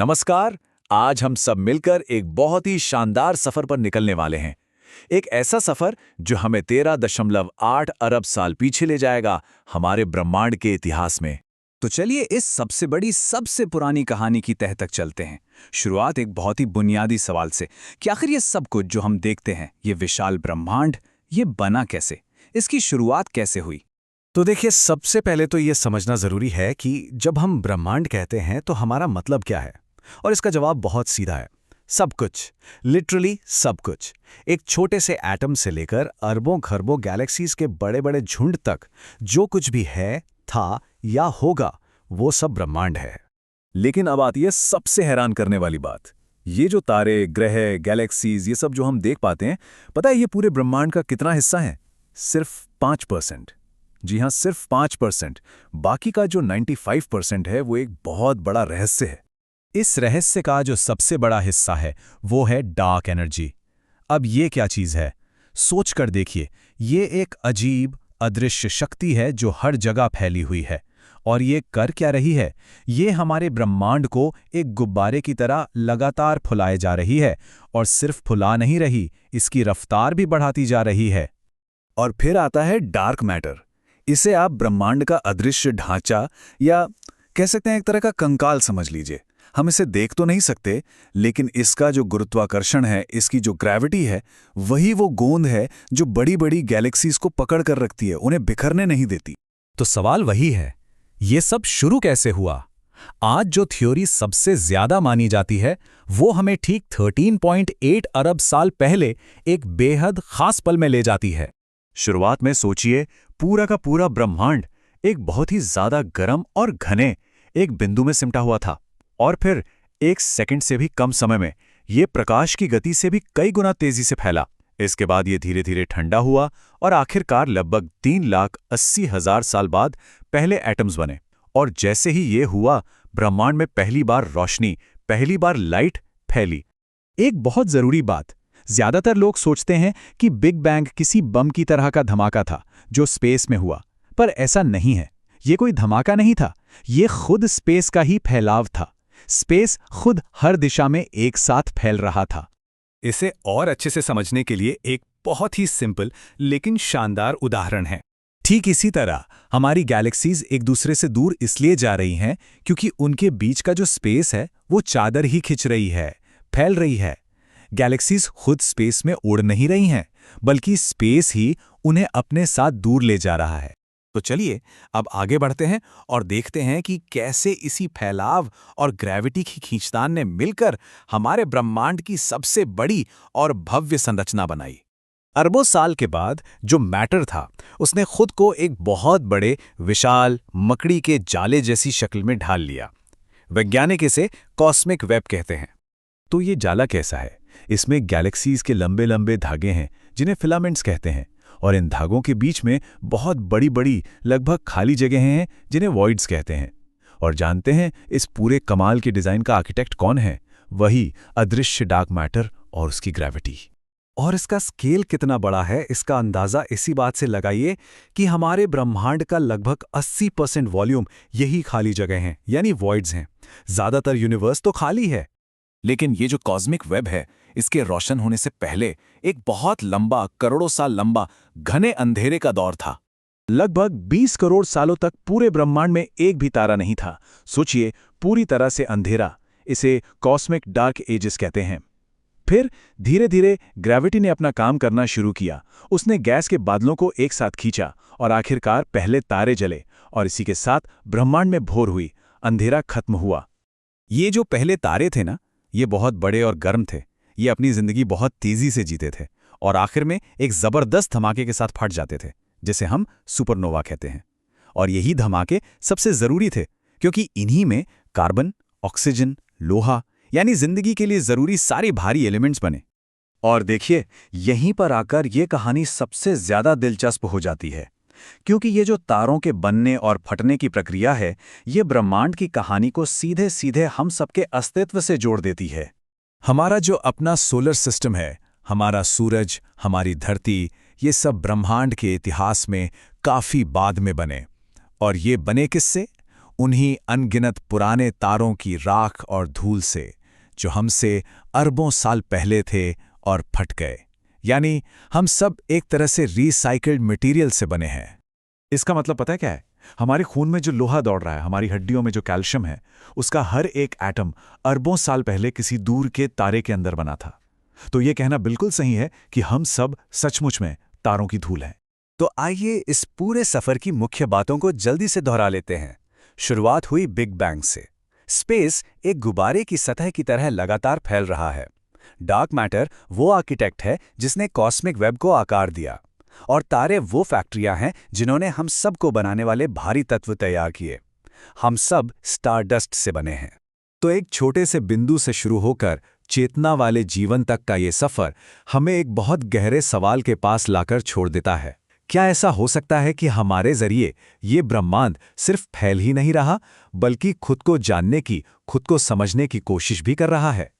नमस्कार। आज हम सब मिलकर एक बहुत ही शानदार सफर पर निकलने वाले हैं। एक ऐसा सफर जो हमें 13.8 अरब साल पीछे ले जाएगा हमारे ब्रह्मांड के इतिहास में। तो चलिए इस सबसे बड़ी सबसे पुरानी कहानी की तह तक चलते हैं। शुरुआत एक बहुत ही बुनियादी सवाल से कि आखिर ये सब कुछ जो हम देखते हैं, ये विशाल ब्रह्मांड, ये बना कैसे? इसकी शुरुआत कैसे हुई? तो देखिए, सबसे पहले तो ये समझना जरूरी है कि जब हम ब्रह्मांड कहते हैं तो हमारा मतलब क्या है। और इसका जवाब बहुत सीधा है, सब कुछ। लिटरली सब कुछ। एक छोटे से एटम से लेकर अरबों खरबों गैलेक्सीज के बड़े बड़े झुंड तक जो कुछ भी है, था या होगा, वो सब ब्रह्मांड है। लेकिन अब आती है सबसे हैरान करने वाली बात। ये जो तारे, ग्रह, गैलेक्सीज, ये सब जो हम देख पाते हैं, पता है ये पूरे ब्रह्मांड का कितना हिस्सा है? सिर्फ 5%। जी हाँ, सिर्फ 5%। बाकी का जो 95% है वो एक बहुत बड़ा रहस्य है। इस रहस्य का जो सबसे बड़ा हिस्सा है वो है डार्क एनर्जी। अब ये क्या चीज़ है? सोच कर देखिए, ये एक अजीब अदृश्य शक्ति है जो हर जगह फैली हुई है। और ये कर क्या रही है? ये हमारे ब्रह्मांड को एक गुब्बारे की तरह लगातार फुलाए जा रही है। और सिर्फ फुला नहीं रही, इसकी रफ्तार भी बढ़ाती जा रही है। और फिर आता है डार्क मैटर। इसे आप ब्रह्मांड का अदृश्य ढांचा या कह सकते हैं एक तरह का कंकाल समझ लीजिए। हम इसे देख तो नहीं सकते, लेकिन इसका जो गुरुत्वाकर्षण है, इसकी जो ग्रेविटी है, वही वो गोंद है जो बड़ी बड़ी गैलेक्सीज को पकड़ कर रखती है, उन्हें बिखरने नहीं देती। तो सवाल वही है, ये सब शुरू कैसे हुआ? आज जो थ्योरी सबसे ज्यादा मानी जाती है वो हमें ठीक 13.8 अरब साल पहले एक बेहद खास पल में ले जाती है। शुरुआत में सोचिए, पूरा का पूरा ब्रह्मांड एक बहुत ही ज्यादा गर्म और घने एक बिंदु में सिमटा हुआ था। और फिर एक सेकंड से भी कम समय में ये प्रकाश की गति से भी कई गुना तेजी से फैला। इसके बाद ये धीरे धीरे ठंडा हुआ और आखिरकार लगभग 3,80,000 साल बाद पहले एटम्स बने। और जैसे ही ये हुआ, ब्रह्मांड में पहली बार रोशनी, पहली बार लाइट फैली। एक बहुत जरूरी बात, ज्यादातर लोग सोचते हैं कि बिग बैंग किसी बम की तरह का धमाका था जो स्पेस में हुआ, पर ऐसा नहीं है। ये कोई धमाका नहीं था, ये खुद स्पेस का ही फैलाव था। स्पेस खुद हर दिशा में एक साथ फैल रहा था। इसे और अच्छे से समझने के लिए एक बहुत ही सिंपल लेकिन शानदार उदाहरण है। ठीक इसी तरह हमारी गैलेक्सीज एक दूसरे से दूर इसलिए जा रही हैं क्योंकि उनके बीच का जो स्पेस है वो चादर ही खिंच रही है, फैल रही है। गैलेक्सीज खुद स्पेस में उड़ नहीं रही हैं, बल्कि स्पेस ही उन्हें अपने साथ दूर ले जा रहा है। तो चलिए अब आगे बढ़ते हैं और देखते हैं कि कैसे इसी फैलाव और ग्रेविटी की खींचतान ने मिलकर हमारे ब्रह्मांड की सबसे बड़ी और भव्य संरचना बनाई। अरबों साल के बाद जो मैटर था, उसने खुद को एक बहुत बड़े विशाल मकड़ी के जाले जैसी शक्ल में ढाल लिया। वैज्ञानिक इसे कॉस्मिक वेब कहते हैं। तो ये जाला कैसा है? इसमें गैलेक्सीज के लंबे लंबे धागे हैं जिन्हें फिलामेंट्स कहते हैं। और इन धागों के बीच में बहुत बड़ी बड़ी लगभग खाली जगहें हैं जिन्हें वॉइड्स कहते हैं। और जानते हैं इस पूरे कमाल के डिजाइन का आर्किटेक्ट कौन है? वही अदृश्य डार्क मैटर और उसकी ग्रेविटी। और इसका स्केल कितना बड़ा है, इसका अंदाजा इसी बात से लगाइए कि हमारे ब्रह्मांड का लगभग 80% वॉल्यूम यही खाली जगह हैं, यानी वॉइड्स हैं। ज्यादातर यूनिवर्स तो खाली है। लेकिन ये जो कॉस्मिक वेब है, इसके रोशन होने से पहले एक बहुत लंबा, करोड़ों साल लंबा घने अंधेरे का दौर था। लगभग 20 करोड़ सालों तक पूरे ब्रह्मांड में एक भी तारा नहीं था। सोचिए, पूरी तरह से अंधेरा। इसे कॉस्मिक डार्क एजेस कहते हैं। फिर धीरे धीरे ग्रेविटी ने अपना काम करना शुरू किया। उसने गैस के बादलों को एक साथ खींचा और आखिरकार पहले तारे जले और इसी के साथ ब्रह्मांड में भोर हुई, अंधेरा खत्म हुआ। ये जो पहले तारे थे ना, ये बहुत बड़े और गर्म थे। ये अपनी जिंदगी बहुत तेजी से जीते थे और आखिर में एक जबरदस्त धमाके के साथ फट जाते थे, जिसे हम सुपरनोवा कहते हैं। और यही धमाके सबसे जरूरी थे क्योंकि इन्हीं में कार्बन, ऑक्सीजन, लोहा यानी जिंदगी के लिए जरूरी सारे भारी एलिमेंट्स बने। और देखिए, यहीं पर आकर ये कहानी सबसे ज्यादा दिलचस्प हो जाती है, क्योंकि ये जो तारों के बनने और फटने की प्रक्रिया है, ये ब्रह्मांड की कहानी को सीधे सीधे हम सबके अस्तित्व से जोड़ देती है। हमारा जो अपना सोलर सिस्टम है, हमारा सूरज, हमारी धरती, ये सब ब्रह्मांड के इतिहास में काफी बाद में बने। और ये बने किससे? उन्हीं अनगिनत पुराने तारों की राख और धूल से जो हमसे अरबों साल पहले थे और फट गए। यानी हम सब एक तरह से रिसाइकल्ड मटेरियल से बने हैं। इसका मतलब पता है क्या है? हमारे खून में जो लोहा दौड़ रहा है, हमारी हड्डियों में जो कैल्शियम है, उसका हर एक एटम अरबों साल पहले किसी दूर के तारे के अंदर बना था। तो ये कहना बिल्कुल सही है कि हम सब सचमुच में तारों की धूल हैं। तो आइए इस पूरे सफर की मुख्य बातों को जल्दी से दोहरा लेते हैं। शुरुआत हुई बिग बैंग से। स्पेस एक गुब्बारे की सतह की तरह लगातार फैल रहा है। डार्क मैटर वो आर्किटेक्ट है जिसने कॉस्मिक वेब को आकार दिया, और तारे वो फैक्ट्रियां हैं जिन्होंने हम सब को बनाने वाले भारी तत्व तैयार किए। हम सब स्टारडस्ट से बने हैं। तो एक छोटे से बिंदु से शुरू होकर चेतना वाले जीवन तक का ये सफर हमें एक बहुत गहरे सवाल के पास लाकर छोड़ देता है। क्या ऐसा हो सकता है कि हमारे जरिए ये ब्रह्मांड सिर्फ फैल ही नहीं रहा, बल्कि खुद को जानने की, खुद को समझने की कोशिश भी कर रहा है?